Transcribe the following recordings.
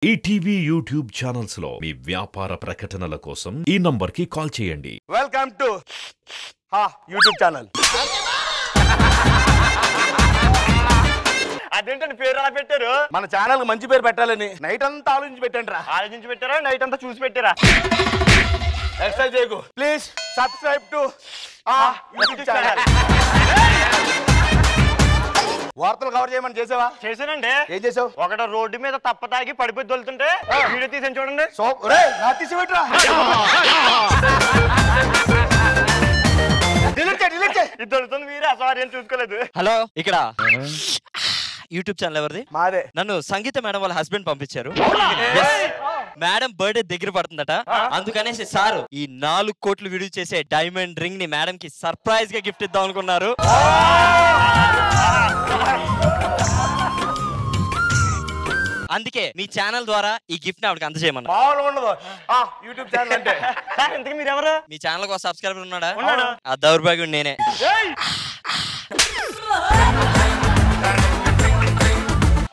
ETV YouTube channels లో మీ వ్యాపార ప్రకటనల కోసం ఈ నంబర్ కి కాల్ చేయండి. Welcome to YouTube channel. అదేంటండి పేరు అలా పెట్టారు? మన ఛానల్ మంచి పేరు పెట్టాలని నైట్ అంతా ఆలోచించి పెట్టండి. ఆలోచించి పెట్టారా? నైట్ అంతా చూసి పెట్టారా? ఎక్సైజ్ చేయకు. Please subscribe to YouTube channel. వార్తలు కవర్ చేయమని చేసావా? చేశానండి. ఏం చేసావు? ఒకట రోడ్డు మీద తప్ప తాగి పడిపోయి దొలుతుంటే వీడియో తీసాను చూడండి. ఇది దొరుకుతుంది మీరే సారీ అని చూసుకోలేదు. హలో, ఇక్కడ యూట్యూబ్ ఛానల్ ఎవరిది? మాదే. నన్ను సంగీత మేడం వాళ్ళ హస్బెండ్ పంపించారు. మేడం బర్త్డే దగ్గర పడుతుందట, అందుకనేసి సార్ ఈ 4 కోట్లు విడుదల చేసే డైమండ్ రింగ్ ని మేడం కి సర్ప్రైజ్ గా గిఫ్ట్ ఇద్దాం అనుకున్నారు. అందుకే మీ ఛానల్ ద్వారా ఈ గిఫ్ట్ ని ఆవిడకి అందజేయమన్నా. యూట్యూబ్ ఛానల్ అంటే ఇంతకీ మీరెవరు? మీ ఛానల్ కు సబ్స్క్రైబర్ ఉన్నాడా? ఉన్నాడు. ఆ దౌర్భాగ్యం నేనే.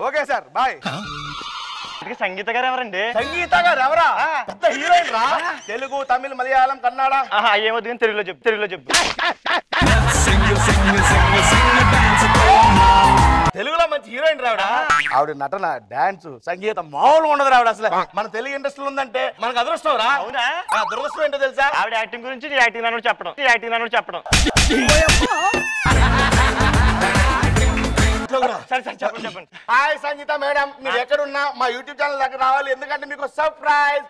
Okay sir, bye. సంగీత గారు ఎవరండి? సంగీత గారు ఎవరా? పెద్ద హీరోయిన్ రా. తెలుగు, తమిళ, మలయాళం, కన్నడ. ఏమవుతుంది కానీ తెలుగులో చెప్పు, తెలుగులో చెప్పు. తెలుగులో మంచి హీరోయిన్ రావిడ. ఆవిడ నటన, డాన్స్, సంగీతం మామూలుగా ఉండదు రావిడ. అసలు మన తెలుగు ఇండస్ట్రీలో ఉందంటే మనకు అదృష్టం రా. అవునా? దురదృష్టం ఏంటో తెలుసా? ఆవిడ యాక్టింగ్ గురించి నీ యాక్టింగ్ అన్నట్టు చెప్పడం. సరే చెప్పండి. హాయ్ సంగీత మేడం, మీరు ఎక్కడున్నా మా యూట్యూబ్ ఛానల్ దగ్గర రావాలి, ఎందుకంటే మీకు సర్ప్రైజ్.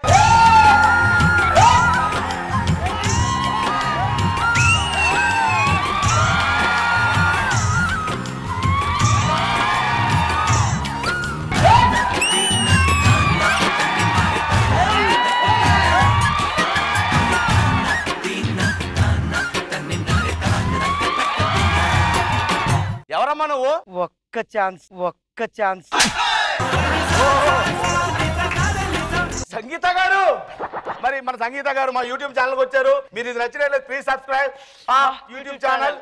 ఎవరమ్మా నువ్వు? ఒక్క ఛాన్స్. సంగీత గారు, మరి మన సంగీత గారు మా యూట్యూబ్ ఛానల్ కి వచ్చారు. మీరు ఇది నచ్చినట్లయితే ప్లీజ్ సబ్స్క్రైబ్ యూట్యూబ్ ఛానల్.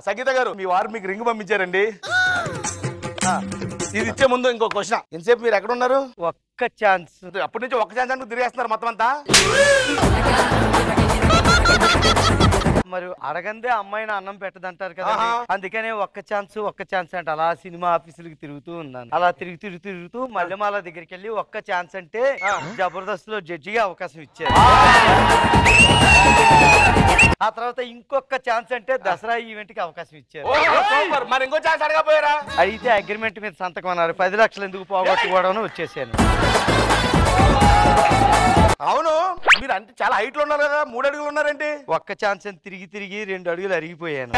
సంగీత గారు, మీ వారు మీకు రింగ్ పంపించారండి. ఇది ఇచ్చే ముందు ఇంకో క్వశ్చన్. ఎంతసేపు మీరు ఎక్కడ ఉన్నారు? ఒక్క ఛాన్స్. అప్పటి నుంచి ఒక్క ఛాన్స్ అంటూ తిరిగేస్తున్నారు మొత్తం అంతా. మరి అడగందే అమ్మాయిని అన్నం పెట్టదంటారు కదా, అందుకనే ఒక్క ఛాన్స్ అంటే అలా సినిమా ఆఫీసులకి తిరుగుతూ ఉన్నాను. అలా తిరుగుతూ మల్లెమాల దగ్గరికి వెళ్ళి ఒక్క ఛాన్స్ అంటే జబర్దస్త్ లో జడ్జిగా అవకాశం ఇచ్చారు. ఆ తర్వాత ఇంకొక ఛాన్స్ అంటే దసరా ఈవెంట్ కి అవకాశం ఇచ్చారు. మరి ఇంకో ఛాన్స్ అడగపోయారా? అయితే అగ్రిమెంట్ మీద సంతకం అన్నారు. 10 లక్షలు ఎందుకు పోగొట్టుకోవడం వచ్చేసాను. అవును, మీరు అంటే చాలా హైట్ లో ఉన్నారు కదా, 3 అడుగులు ఉన్నారండి. ఒక్క ఛాన్స్ అని తిరిగి 2 అడుగులు అరిగిపోయాను.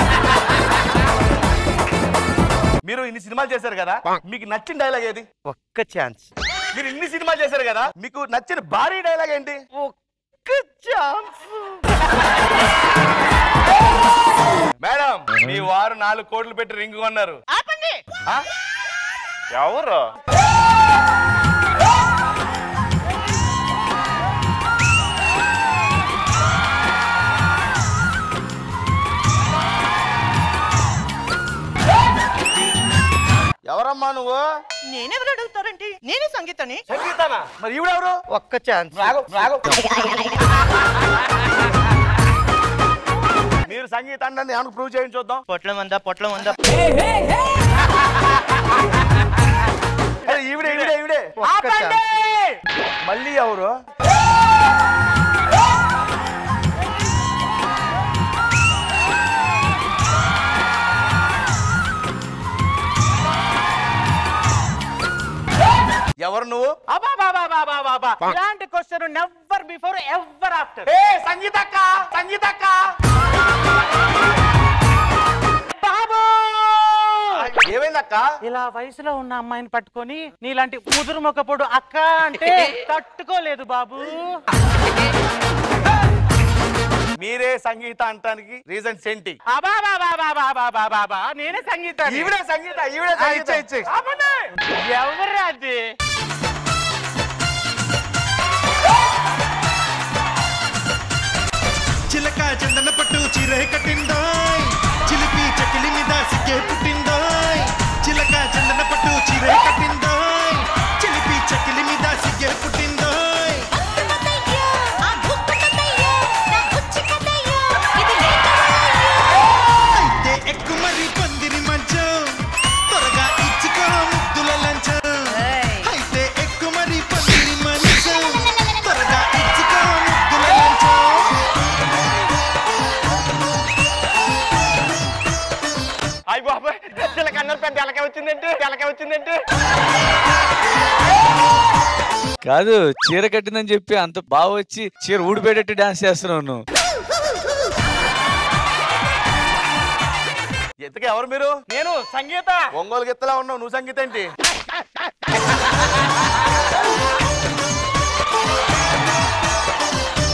మీరు ఇన్ని సినిమాలు చేశారు కదా, మీకు నచ్చిన డైలాగ్ ఏది? ఒక్క ఛాన్స్. మీరు ఇన్ని సినిమాలు చేశారు కదా, మీకు నచ్చిన భారీ డైలాగ్ ఏంటి? ఒక్క ఛాన్స్. మేడం, మీ వారు 4 కోట్లు పెట్టి రింగ్ కొన్నారు. ఎవరు? ఎవరమ్మా నువ్వు? నేనెవరు అడుగుతారండి? నేనే సంగీతని. సంగీతనా? మరి ఈవిడెవరు? ఒక్క ఛాన్స్. మీరు సంగీత అంటే ఏమన్నా ప్రూవ్ చేయండి చూద్దాం. పొట్లం ఉందా? ఈవిడే. మళ్ళీ ఎవరు? ఎవరు నువ్వు? ఇలాంటి question never before ever after. సంగీతక్క బాబు, ఏమైందక్క? ఇలా వయసులో ఉన్న అమ్మాయిని పట్టుకొని నీలాంటి ముదురు మొక్కపొడు అక్క అంటే తట్టుకోలేదు బాబు. మీరే సంగీత అంటానికి రీజన్స్ ఏంటి? నేనే సంగీత. ఈవిడే సంగీత. ఎవరు అది? చిలక చందన పట్టు చీరే కట్టిందోయ్, చిలిపి చకిలి మీద సిగ్గే పుట్టిందోయ్, చిలక చందన పట్టు చీరే కట్టిందో బంగారు పెద్ద ఎలకే వచ్చిందంటే కాదు చీర కట్టిందని చెప్పి అంత బాగా వచ్చి చీర ఊడిపోయేటట్టు డాన్స్ చేస్తున్నావు నువ్వు. ఎత్తుకి ఎవరు మీరు? నేను సంగీత. ఒంగోలు గిత్తలా ఉన్నావు, నువ్వు సంగీత ఏంటి?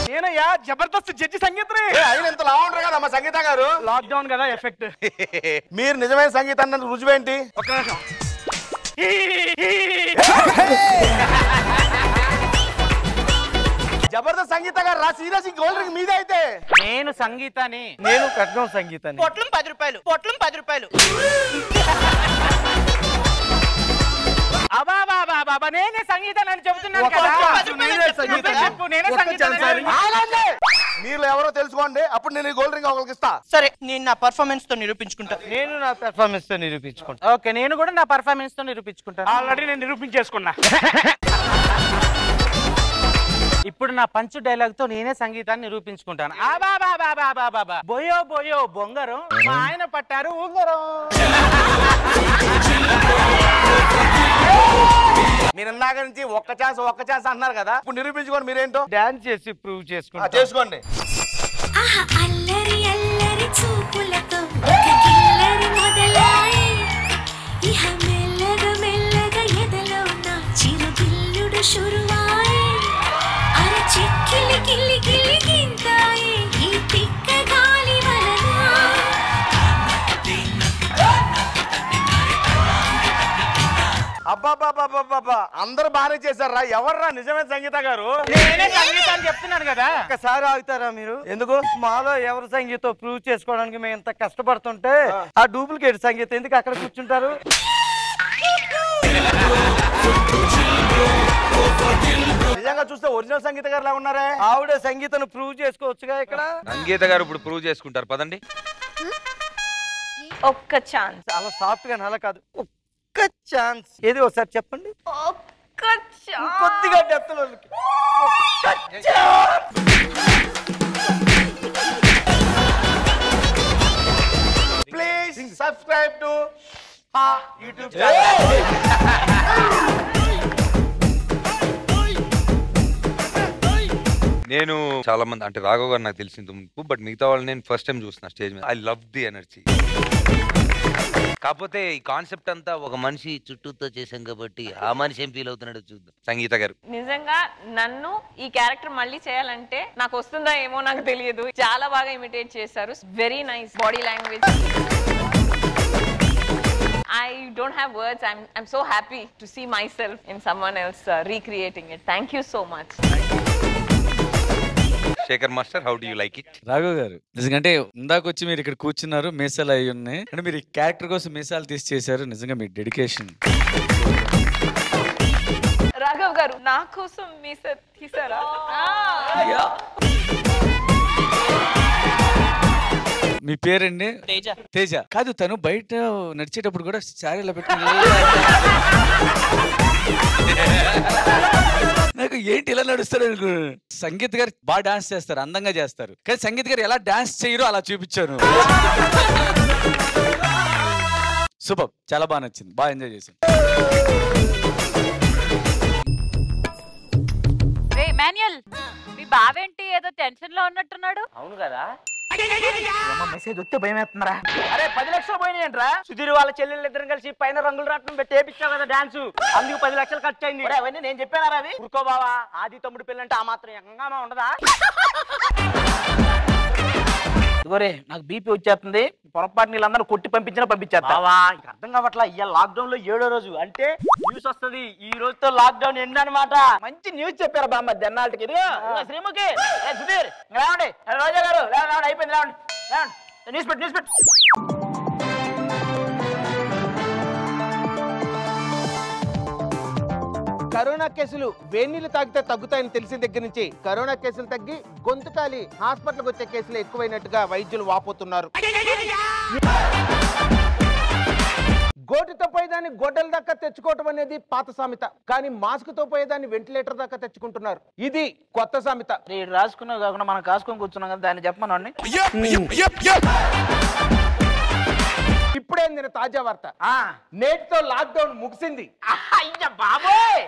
నేనయ్యా జబర్దస్త్ జడ్జి సంగీతని. ఆయన ఎంత లా ఉంటారు కదా మా సంగీత గారు. లాక్డౌన్ కదా ఎఫెక్ట్. మీరు నిజమైన సంగీతాన్ని రుజువేంటి? ఒక్క నిమిషం. జబర్దస్త్ సంగీత గారు రా సీరియస్ గోల్డ్ రింగ్ మీదే అయితే. నేను సంగీతాన్ని. నేను కట్నం సంగీతాన్ని. పొట్లం 10 రూపాయలు. అబాబా నేనే సంగీతాన్ని అని చెబుతున్నాను ఒక్క కదా. ఛాన్స్, నేనే సంగీతాన్ని. చెప్పు, నేనే ఒక్క సంగీతాన్ని. ఛాన్స్. ఆగండి. మీరు ఎవరో తెలుసుకోండి, అప్పుడు నేను ఈ గోల్డ్ రింగ్ ఒకరికి ఇస్తా. సరే నేను నా పర్ఫార్మెన్స్ తో నిరూపించుకుంటా. నేను నా పెర్ఫార్మెన్స్ తో నిరూపించుకుంటా. ఓకే, నేను కూడా నా పర్ఫార్మెన్స్ తో నిరూపించుకుంటాను. ఆల్రెడీ నేను నిరూపించేసుకున్నా. ఇప్పుడు నా పంచు డైలాగ్ తో నేనే సంగీతాన్ని నిరూపించుకుంటాను. బాబా బోయో బోయో బొంగరం మా ఆయన పట్టారు ఉంగరం. మీరు ఇందాక నుంచి ఒక్క ఛాన్స్ అన్నారు కదా, ఇప్పుడు నిరూపించుకోండి మీరేంటో. డాన్స్ చేసి ప్రూవ్ చేసుకుంటా. చేసుకోండి. ఆహా అల్లరి అల్లరి చూపులతో ఒక కిల్లరి మొదలాయి ఇహ మెల్లగా మెల్లగా ఎదలో నా చిరుగిల్లుడు షురువాయి అర చిక్కిలి గిల్లి గిల్లి గింతాయి ఈ తిక్క గాలి వలన. అబ్బాబ్బాబ్బాబ్బా అందరూ బాగానే చేశారా? ఎవర్రా నిజమైన సంగీత గారు? నేనే సంగీతాన్ని చెప్తున్నాను కదా. ఒక్కసారి ఆగుతారా మీరు? ఎందుకు? మాలో ఎవరు సంగీతం ప్రూవ్ చేసుకోవడానికి మేము ఇంత కష్టపడుతుంటే ఆ డూప్లికేట్ సంగీతం ఎందుకు అక్కడ కూర్చుంటారు? నిజంగా చూస్తే ఒరిజినల్ సంగీత గారు లా ఉన్నారే. ఆవిడ సంగీతం ప్రూవ్ చేసుకోవచ్చుగా ఇక్కడ. సంగీత గారు ఇప్పుడు ప్రూవ్ చేసుకుంటారు, పదండి. ఒక్క ఛాన్స్. చాలా సాఫ్ట్ గా అలా కాదు, ఒక్క ఛాన్స్. ఏది ఒకసారి చెప్పండి. ఒక్క ఛాన్స్. కొద్దిగా డెప్త్ లో. Please subscribe to YouTube channel. నేను చాలా మంది అంటే రాఘవ్ గారు నాకు తెలిసింది, బట్ మిగతా వాళ్ళు నేను ఫస్ట్ టైం చూసిన స్టేజ్ మీద. I love the energy. కాకపోతే ఈ కాన్సెప్ట్ అంతా ఒక మనిషి చుట్టూతో చేసాం కాబట్టి ఆ మనిషి ఏం ఫీల్ అవుతున్నాడో చూద్దాం. సంగీత గారు నిజంగా నన్ను ఈ క్యారెక్టర్ మళ్ళీ చేయాలంటే నాకు వస్తుందా ఏమో నాకు తెలియదు. చాలా బాగా ఇమిటేట్ చేశారు. Very nice body language. I don't have words. I'm so happy to see myself in someone else recreating it. Thank you so much. Shekhar master, how do you like it? Raghav garu నిజంగా ఇందాక వచ్చి మీరు ఇక్కడ కూర్చున్నారు, మీసాలు అయి ఉన్నాయి అంటే మీరు ఈ క్యారెక్టర్ కోసం మీసాలు తీసి చేశారు. నిజంగా మీ డెడికేషన్. రాఘవ్ గారు నా కోసం మీ సెట్ తీసారా? మీ పేరండి? తేజ. తేజ కాదు, తను బయట నడిచేటప్పుడు కూడా శారీ ఇలా పెట్టుకుని నాకు ఏంటి ఇలా నడుస్తారు అనుకో. సంగీత్ గారు బాగా డాన్స్ చేస్తారు, అందంగా చేస్తారు, కానీ సంగీత్ గారు ఎలా డాన్స్ చేయరో అలా చూపించాను. సూపర్, చాలా బాగా నచ్చింది, బాగా ఎంజాయ్ చేశాను. మాన్యుయల్, మీ బావేంటి ఏదో టెన్షన్ లో ఉన్నట్టున్నాడు? అవును కదా, మెసేజ్ వస్తే భయం వేస్తున్నారా? అరే 10 లక్షలు పోయినాయంట్రా. సుధీర్ వాళ్ళ చెల్లెళ్ళు ఇద్దరు కలిసి పైన రంగులు రాట్నం పెట్టి వేపించావు కదా డాన్స్, అందుకు 10 లక్షలు ఖర్చు అయింది. అవన్నీ నేను చెప్పాను అవి. ఊరుకో బావా, ఆది తమ్ముడు పెళ్ళంటే ఆ మాత్రం ఎంగంగా ఉండదా? ఇదిగోరే నాకు బీపీ వచ్చేస్తుంది, పొరపాటు నీళ్ళందరూ కొట్టి పంపించేస్తా. బావా ఇంక అర్థం కావట్లా, ఇవాళ లాక్డౌన్ లో 7వ రోజు అంటే న్యూస్ వస్తుంది. ఈ రోజుతో లాక్డౌన్ ఎండ్ అనమాట. మంచి న్యూస్ చెప్పారు బామ్మ దెన్నాళ్ళకి. ఇదిగో శ్రీముఖి, సుధీర్ లేవండి, రోజా గారు లేవండి, అయిపోయింది లేవండి, లేవండి, న్యూస్ పెట్టు. కరోనా కేసులు వేన్నీళ్లు తాగితే తగ్గుతాయని తెలిసిన దగ్గర నుంచి కరోనా కేసులు తగ్గి గొంతు కాలి హాస్పిటల్కి వచ్చే కేసులు ఎక్కువైనట్టుగా వైద్యులు వాపోతున్నారు. గోటితో పోయేదాన్ని గొడ్డల దాకా తెచ్చుకోవటం అనేది పాత సామెత, కానీ మాస్క్ తో పోయేదాన్ని వెంటిలేటర్ దాకా తెచ్చుకుంటున్నారు. ఇది కొత్త సామెత. రాసుకున్నావు కాకుండా మనం కాసుకొని కూర్చున్నాం కదా, దాన్ని చెప్పమనండి. ఇప్పుడే అందిన తాజా వార్త నేటితో లాక్డౌన్ ముగిసింది. అయ్య బాబోయ్,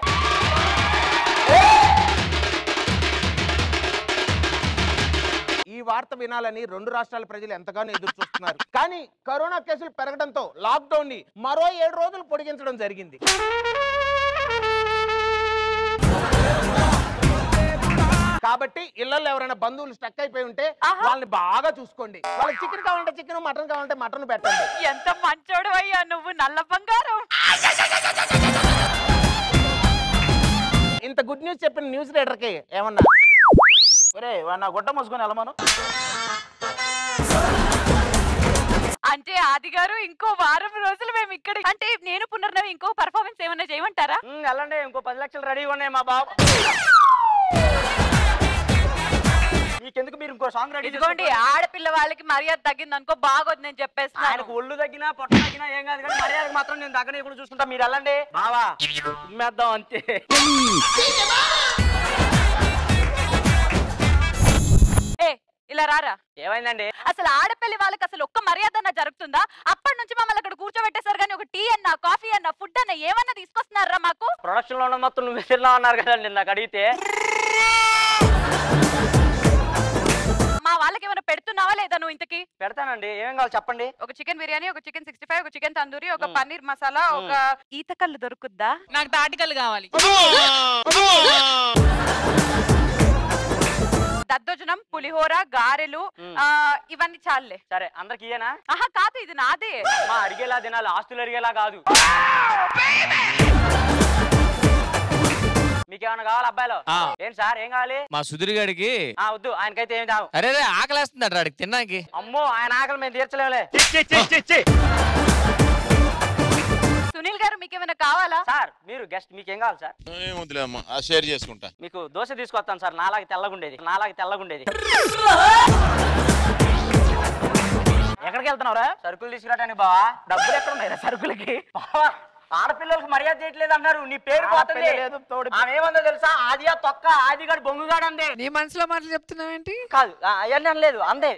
ఈ వార్త వినాలని 2 రాష్ట్రాల ప్రజలు ఎంతగానో ఎదురు చూస్తున్నారు. కానీ కరోనా కేసులు పెరగడంతో లాక్డౌన్ ని మరో 7 రోజులు పొడిగించడం జరిగింది. కాబట్టి ఇళ్లలో ఎవరైనా బంధువులు స్టక్ అయిపోయి ఉంటే వాళ్ళని బాగా చూసుకోండి. వాళ్ళకి చికెన్ కావాలంటే చికెన్, మటన్ కావాలంటే మటన్ పెట్టండి. ఎంత మంచోడు అయ్యా నువ్వు, నల్ల బంగారం. ఇంత గుడ్ న్యూస్ చెప్పిన న్యూస్ రీడర్ కి ఏమన్నా ఒరే నా గుడ్డ మోసుకొని వెళ్ళమను. అంటే ఆది గారు ఇంకో వారం రోజులు మేము ఇక్కడ, అంటే నేను పునర్నవి ఇంకో పర్ఫార్మెన్స్ ఏమన్నా చేయమంటారా? వెళ్ళండి, ఇంకో 10 లక్షలు రెడీగా ఉన్నాయి మా బాబు. మీకెందుకు, మీరు ఇంకో సాంగ్ రెడీ ఇదిగోండి, ఆడపిల్ల వాళ్ళకి మర్యాద తగ్గింది అనుకో బాగోదు, నేను చెప్పేస్తాను. ఆయనకు ఒళ్ళు తగ్గినా పొట్ట తగ్గినా ఏం కాదు, కానీ మర్యాదకు మాత్రం నేను దగ్గర కూడా చూసుకుంటా. మీరు వెళ్ళండి బావా, ఉమ్మేద్దాం అంతే. ఇలా రారా. ఏమైందండి? అసలు ఆడపిల్లి వాళ్ళకి అసలు ఒక్క మర్యాద జరుగుతుందా? అప్పటి నుంచి మమ్మల్ని అక్కడ కూర్చోబెట్టేశారు, కానీ ఒక టీ అన్న, కాఫీ అన్న, ఫుడ్ అన్న ఏమన్నా తీసుకొస్తున్నారా మాకు? ప్రొడక్షన్ లో ఉన్న మొత్తం నువ్వు తిన్నావు అన్నారు కదండి నాకు అడిగితే. మా వాళ్ళకి ఏమైనా పెడుతున్నావా లేదా నువ్వు? ఇంతకి పెడతానండి, ఏమేం కావాలి చెప్పండి. ఒక చికెన్ బిర్యానీ, ఒక చికెన్ 65, ఒక చికెన్ తందూరి, ఒక పన్నీర్ మసాలా, ఒక ఈతకల్లు దొరుకుద్దా? నాకు తాటికల్లు కావాలి. దద్దోజనం, పులిహోర, గారెలు, ఇవన్నీ చాలులే. సరే, అందరికి ఇయేనా? ఆహా కాదు, ఇది నాదే. మా అడిగేలా తినాలి, ఆస్తులు అడిగేలా కాదు. మీకేమన్నా కావాలి అబ్బాయిలో? ఏం సార్, ఏం కావాలి? మా సుధీర్ గారికి వద్దు, ఆయనకైతే ఏం తావు. అరే ఆకలేస్తుంది అడికి తిన్నాకి. అమ్మో, ఆయన ఆకలి మేము తీర్చలేములే. సునీల్ గారు మీకేమైనా కావాలా? సార్ మీరు గెస్ట్, మీకేం కావాలి సార్? షేర్ చేసుకుంటా. మీకు దోశ తీసుకొస్తాను సార్, నాలాగా తెల్లగుండేది. ఎక్కడికి వెళ్తున్నావురా? సరుకులు తీసుకురావడానికి బావా. డబ్బులు ఎక్కడ ఉన్నాయి సరుకులకి? బావా, ఆడపిల్లలకు మర్యాద చేయట్లేదు అన్నారు, నీ పేరు పోతుంది. ఏమందో తెలుసా? ఆదియా తొక్క, ఆదిగాడు బొంగుగాడు అందే. నీ మనసులో మాటలు చెప్తున్నావేంటి? కాదు, అవన్నీ అనలేదు, అందే.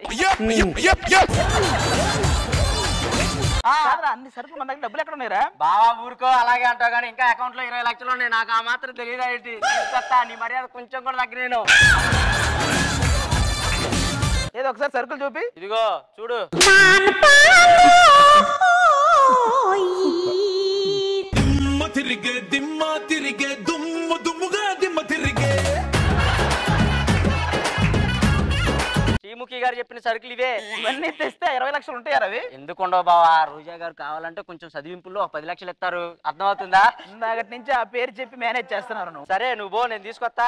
అన్ని సరుకులు మన దగ్గర డబ్బులు ఎక్కడ ఉన్నాయిరా? బావా ఊరుకో, అలాగే అంటావు కానీ ఇంకా అకౌంట్ లో 20 లక్షలు ఉన్నాయి. నాకు ఆ మాత్రం తెలియదా ఏంటి? నీ మర్యాద కొంచెం కూడా దగ్గర నేను. ఏదో ఒకసారి సరుకులు చూపి. ఇదిగో చూడు. దిమ్మ తిరిగే దుమ్ము దుమ్ముగా దిమ్మ తిరిగే. శ్రీముఖి గారు చెప్పిన సరుకులు ఇవే. ఇవన్నీ తెస్తే 20 లక్షలు ఉంటాయి అవి. ఎందుకు ఉండవు బావా? రోజా గారు కావాలంటే కొంచెం చదివింపుల్లో 10 లక్షలు ఇస్తారు, అర్థమవుతుందా? ఇందాకటి నుంచి ఆ పేరు చెప్పి మేనేజ్ చేస్తున్నారు నువ్వు. సరే నువ్వు పో, నేను తీసుకొస్తా.